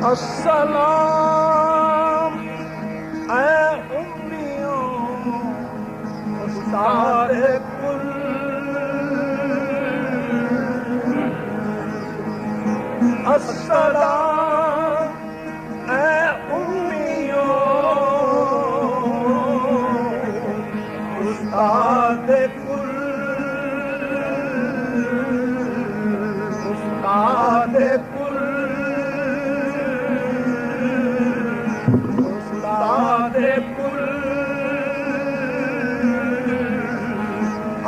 अस्सलाम ऐ उम्मियों उस्ताद कुल। अस्सलाम ऐ उम्मियों उस्ताद कुल। उस्ताद कुल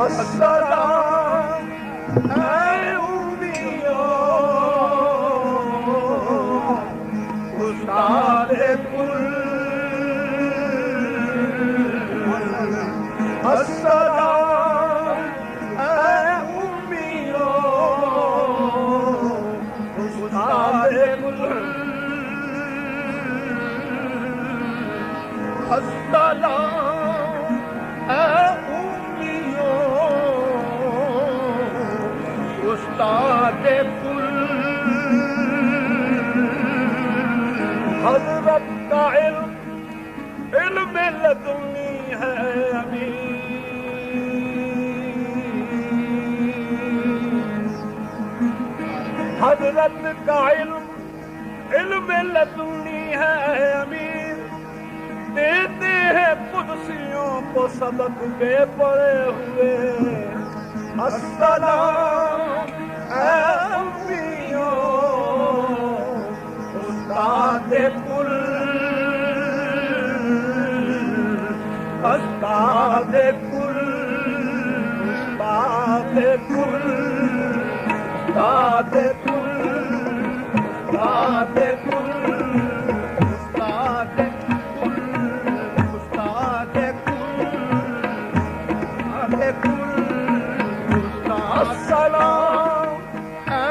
अस्सलाम ऐ उम्मियों उस्ताद कुल। अस्सलाम ऐ उम्मियों उस्ताद कुल। अस्सलाम ऐ उम्मियों उस्ताद कुल। हज़रत का इल्म लदुनी है अमीन। हज़रत का इल्म लदुनी है अमीन। देते हैं कुदसियों को सबक बेपरे हुए। अस्सलाम ऐ उम्मियों उस्ताद कुल। उस्ताद कुल उस्ताद कुल उस्ताद कुल उस्ताद कुल अस्सलाम ऐ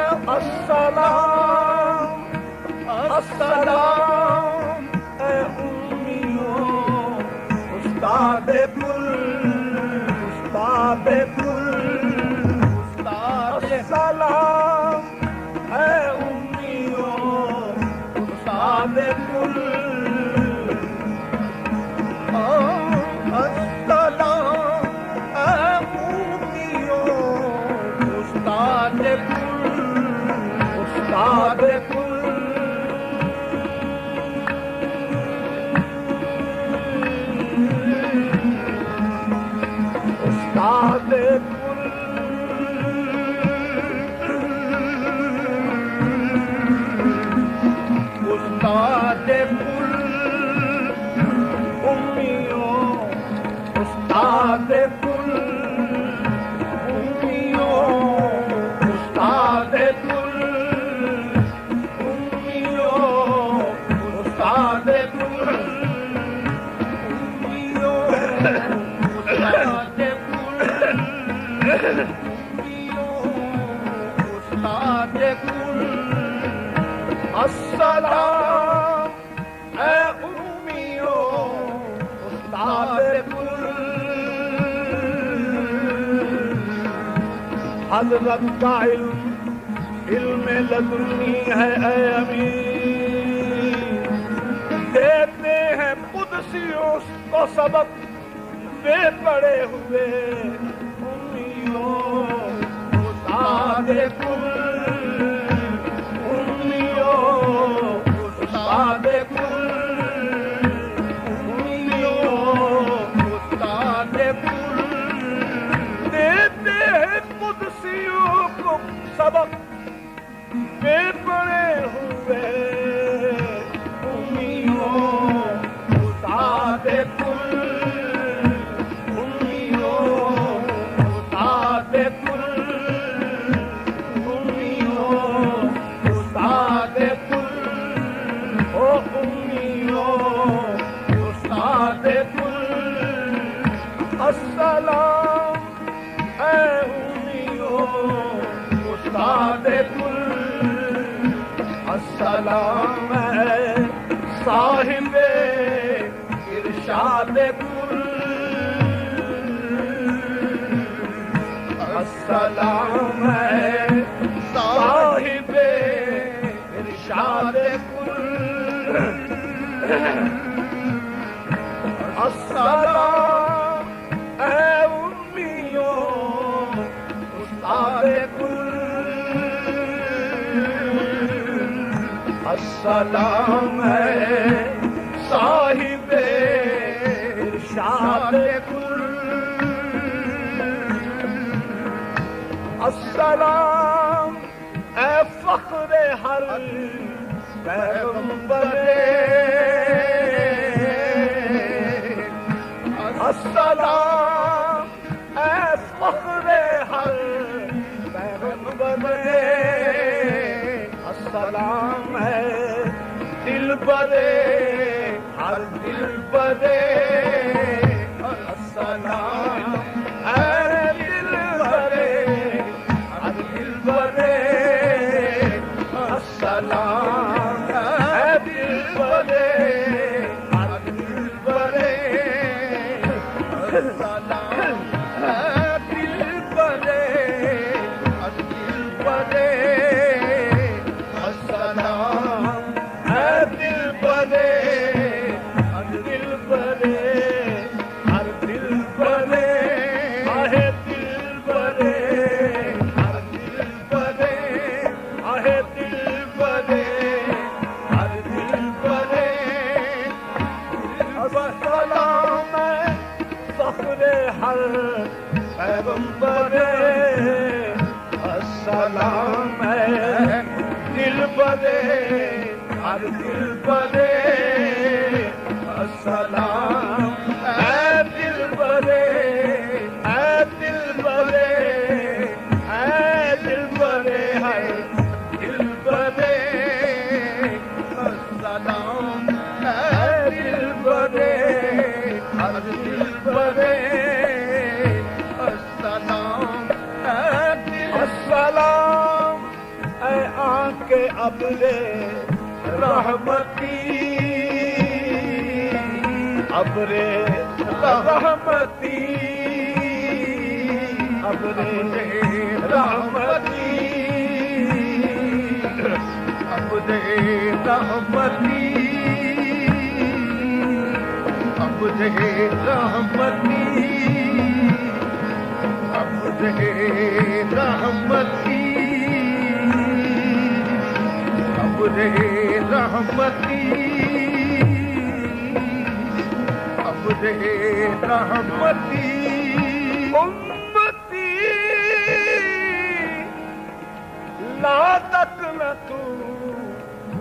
उम्मियों उस्ताद कुल। उस्ताद कुल अस्सलाम ऐ उम्मियों उस्ताद कुल। अस्सलाम ऐ उम्मियों उस्ताद कुल। उस्ताद कुल उस्ताद कुल उस्ताद कुल उम्मियों उस्ताद कुल। उम्मियों उस्ताद कुल। उम्मियों उस्ताद कुल। उम्मियों उस्ताद उस्ताद कुल। अस्सलाम ऐ उम्मियों उस्ताद कुल। हज़रत का इल्म लदुनी है ऐ अमीन। देते हैं कुदसियों को सबक बेपरे हुए। उस्ताद कुल। उम्मियों उस्ताद कुल। उम्मियों उस्ताद कुल। देते हैं कुदसियों को सबक बेपरे हुए। उम्मियों उस्ताद कुल। अस्सलाम ऐ उम्मियों उस्ताद कुल। अस्सलाम ऐ साहिबे इरशाद कुल। अस्सलाम ऐ साहिबे इरशाद कुल। अस्सलाम ऐ उम्मियों उस्ताद कुल, अस्सलाम है साहिबे इरशाद कुल, अस्सलाम ऐ फख्रे हर पैगंबरे, अस्सलाम ऐ फख्रे हर पैगंबरे, अस्सलाम है दिलबरे हर दिलबरे, अस्सलाम है दिलबरे हर दिलबरे, अस्सलाम है दिलबरे हर दिलबरे, अस्सलाम है दिलबरे हर दिलबरे, अस्सलाम है दिलबरे हर दिलबरे हर दिलबरे, आहे दिलबरे हर दिलबरे, आहे दिलबरे हर दिलबरे, अस्सलाम है फख्रे हर पैगंबरे, अस्सलाम है दिलबरे हर दिलबरे, अस्सलाम है दिलबरे है दिलबरे है दिलबरे है दिलबरे, अस्सलाम है दिलबरे हर दिलबरे, अस्सलाम है दिल, अस्सलाम ऐ आके अबले रहमती, अबरे रहमती, अबरे रहमती, अबरे रहमती, अबरे रहमती, अबरे रहमती, अबरे रहमती, अबरे रहमती, उम्मती ला तकनतू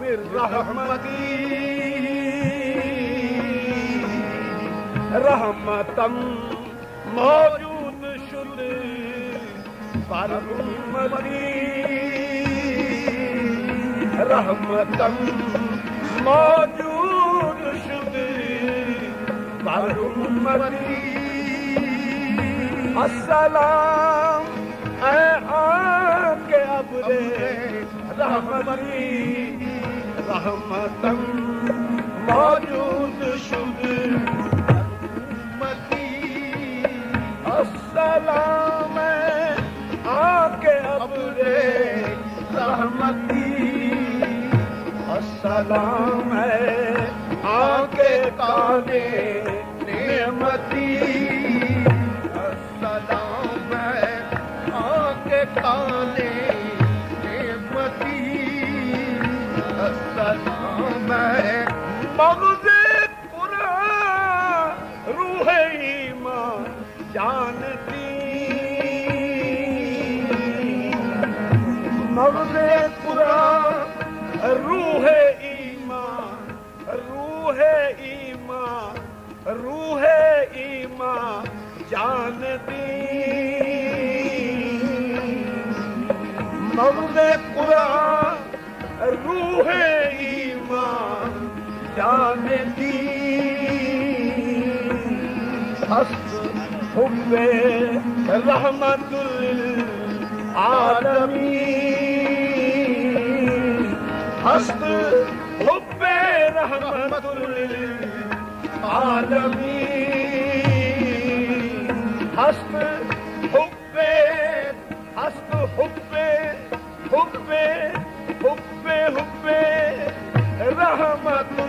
मिर रहमती, रहमतम मौजूद शुद पर उम्मती, रहमतम मौजूद शुद पर उम्मती, अस्सलाम ऐ आके अबरे रहमती, रहमतम मौजूद शुद उम्मती, अस्सलाम आके अबरे रहमती, अस्सलाम आके काने नेमती, अस्सलाम आके काने नेमती, अस्सलाम मग़ज़े कुरान रूह ईमान जानती, मग़ज़े कुरान रूह ईमान, रूह ईमान, रूह ईमान जानती, मग़ज़े कुरान रूह ईमान जानती, हस्त हुब्बे रहमतुल आलमीन, हस्त हुब्बे रहमतुल आलमीन, हस्त हुब्बे, हस्त हुब्बे, हुब्बे हुब्बे हुब्बे रहमतुल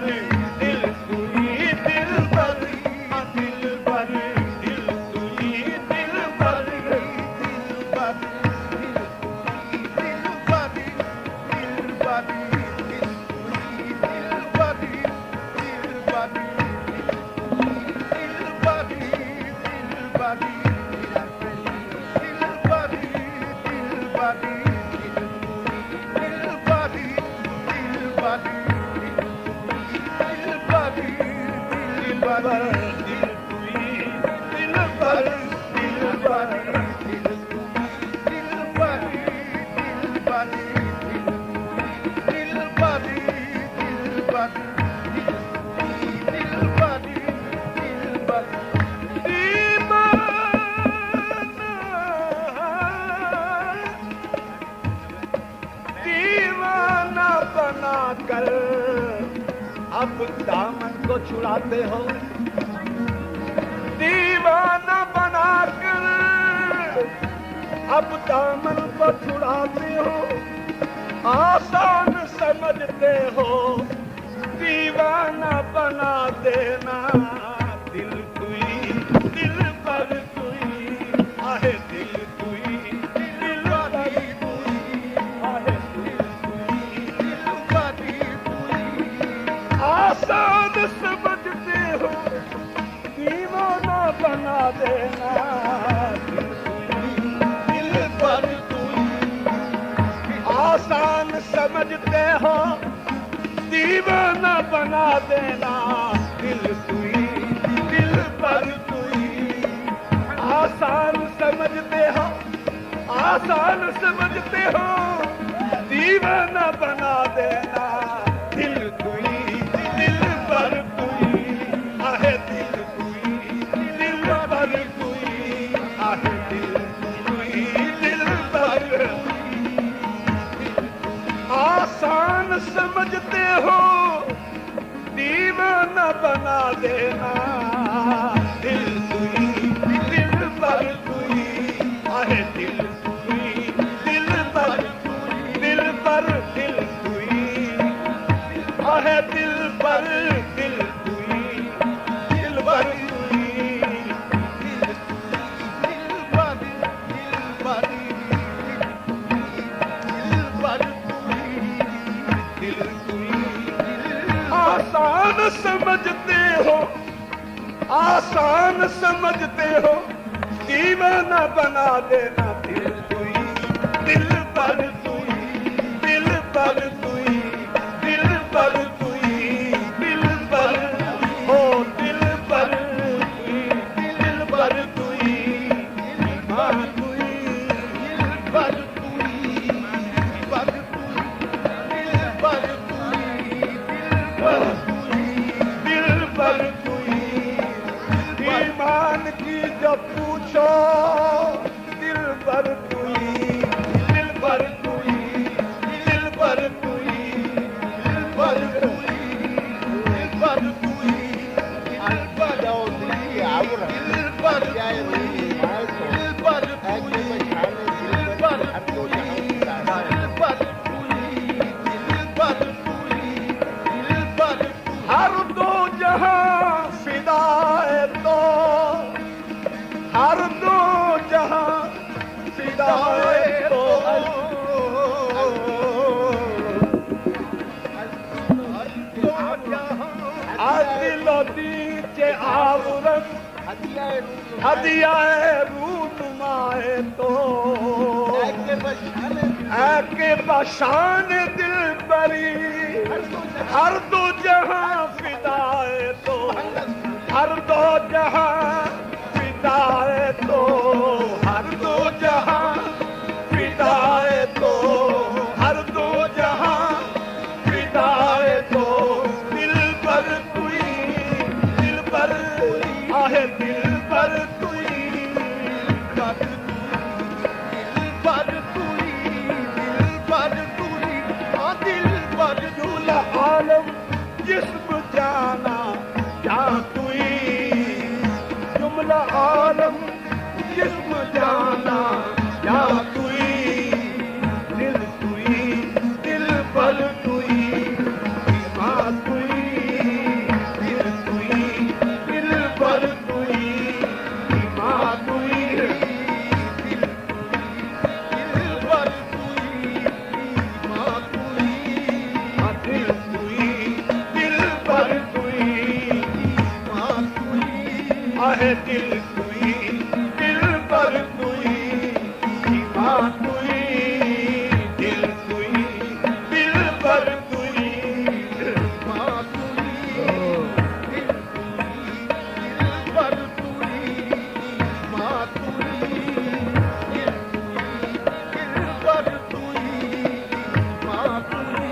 पर दिल तुई दिल पर दिल पर दिल तुई दिल पर दिल पर दिल पर दिल पर दिल तुई दिल पर दिल पर दिल पर दिल पर अब दामन को छुड़ाते हो, दीवाना बनाकर अब दामन को छुड़ाते हो, आसान समझते हो, दीवाना बना देना। दिल तुई दिल पर तुई आहे दिल तुई दिल पर तुई आहे दिल तुई दिल पर तुई आसान समझते हो, दीवाना बना देना। दिल पर तुई आसान समझते हो, दीवाना बना देना। दिल तुई दिल पर तुई आसान समझते हो, आसान समझते हो, दीवाना बना देना। दिल तुई दिल पर तुई आहे दिल तुई दिल पर तुई आहे दिल तुई दिल पर आसान समझते हो, दीवाना बना देना। दिल तुई दिल पर तुई आहे दिल तुई दिल पर दिल पर दिल तुई आहे दिल पर दिल तुई दिल पर तुई दिल पर दिल पर दिल पर दिल तुई आसान समझते हो, आसान समझते हो, दीवाना बना देना। दिल तुई दिल पर तुई दिल पर तुई दिल पर तुई दिल पर हो दिल पर तुई दिल पर तुई दिल पर तुई दिल पर तुई पर तुई दिल पर तुई दिल पर तुई ईमान की जब पूछो, दिल पर तुई दिल पर तुई दिल पर तुई दिल पर तुई दिल पर तुई दिल पर दिल पर दिल पर हर दो जहां फिदाए तो, हर दो जहां फिदाए तो, दिलो दीचे आवरन हदियाए रूनुमाए तो, आके बशान दिल बरी हर दो जहां फिदाए तो, हर दो जहां फिदाए तो, हर दो जहां फिदाए तो, हर दो जहां फिदाए तो। दिल पर तुई दिल पर आहे दिल पर तुई दिल पर तुई दिल पर तुई दिल पर जुल आलम जिस्म जाना क्या तुई जुमला आलम जिस्म जाना क्या तुई दिल पर तुई माँ तुई है दिल तुई, दिल पर तुई, माँ तुई, दिल तुई, दिल पर तुई, माँ तुई, दिल पर तुई, माँ तुई, दिल पर तुई, माँ तुई,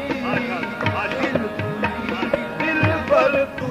दिल पर तुई।